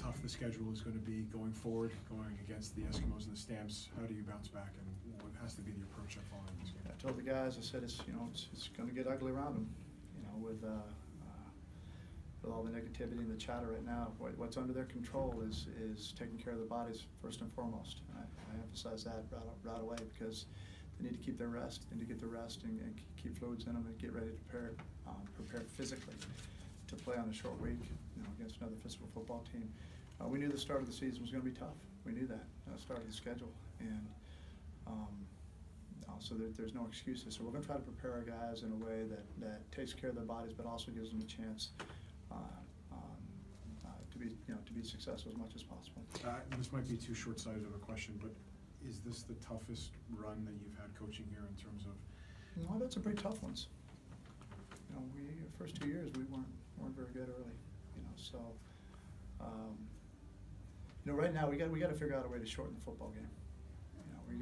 tough the schedule is going to be going forward, going against the Eskimos and the Stamps. How do you bounce back, and what has to be the approach following this game? I told the guys, I said it's going to get ugly around them, with all the negativity and the chatter right now. What's under their control is taking care of their bodies first and foremost. I emphasize that right away, because they need to keep their rest, and to get the rest and keep fluids in them and get ready to prepare physically to play on a short week, against another physical football team. We knew the start of the season was going to be tough. We knew that, start of the schedule, and so there's no excuses. So we're going to try to prepare our guys in a way that takes care of their bodies, but also gives them a chance to be successful as much as possible. This might be too short-sighted of a question, but is this the toughest run that you've had coaching here in terms of? No, that's a pretty tough ones. The first 2 years we weren't very good early. So right now we got to figure out a way to shorten the football game. We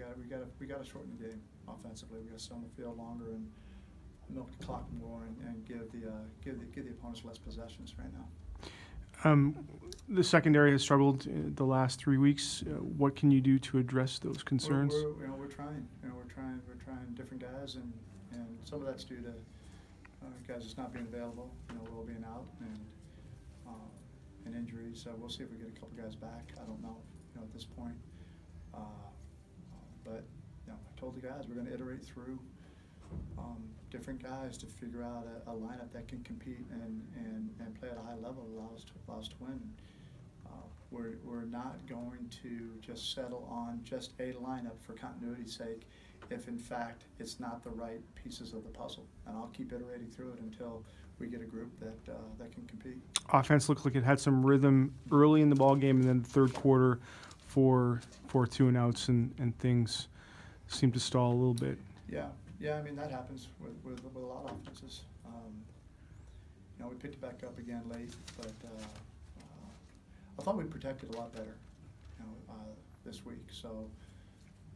got to shorten the game offensively. We got to stay on the field longer and milk the clock more and give the opponents less possessions right now. The secondary has struggled the last 3 weeks. What can you do to address those concerns? We're trying. We're trying different guys, and some of that's due to guys just not being available. Will being out and injuries. So we'll see if we get a couple guys back. I don't know. At this point. But I told the guys we're going to iterate through different guys to figure out a lineup that can compete and play at a high level, allow us to win. We're not going to just settle on just a lineup for continuity's sake if in fact it's not the right pieces of the puzzle. And I'll keep iterating through it until we get a group that can compete. Offense looked like it had some rhythm early in the ball game, and then the third quarter for 2-and-outs and things seemed to stall a little bit. Yeah. I mean, that happens with a lot of offenses. We picked it back up again late, but I thought we protected a lot better, this week. So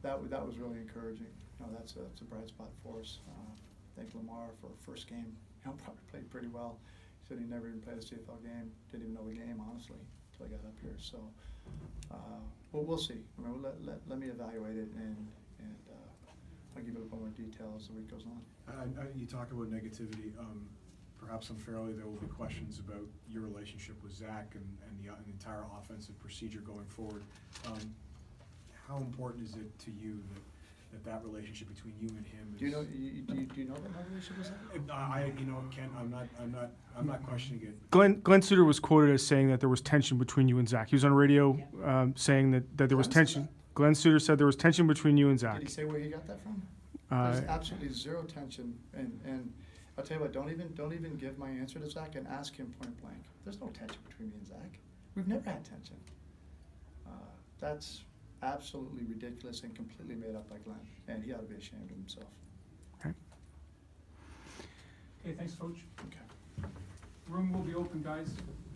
that was really encouraging. That's a bright spot for us. I think Lamar for first game, probably played pretty well. He said he never even played a CFL game. Didn't even know the game, honestly, until he got up here. So, we'll see. Let me evaluate it, and I'll give it a little more detail as the week goes on. You talk about negativity. Perhaps unfairly, there will be questions about your relationship with Zach and the entire offensive procedure going forward. How important is it to you that relationship between you and him is? Do you know that my relationship with Zach? Ken, I'm not questioning it. Glenn Suter was quoted as saying that there was tension between you and Zach. He was on radio saying that there was tension. Glenn Suter said there was tension between you and Zach. Did he say where he got that from? There's absolutely zero tension, and I'll tell you what, don't even give my answer to Zach and ask him point blank. There's no tension between me and Zach. We've never had tension. That's absolutely ridiculous and completely made up by Glenn, and he ought to be ashamed of himself. Okay, thanks, Coach. Okay. Room will be open, guys.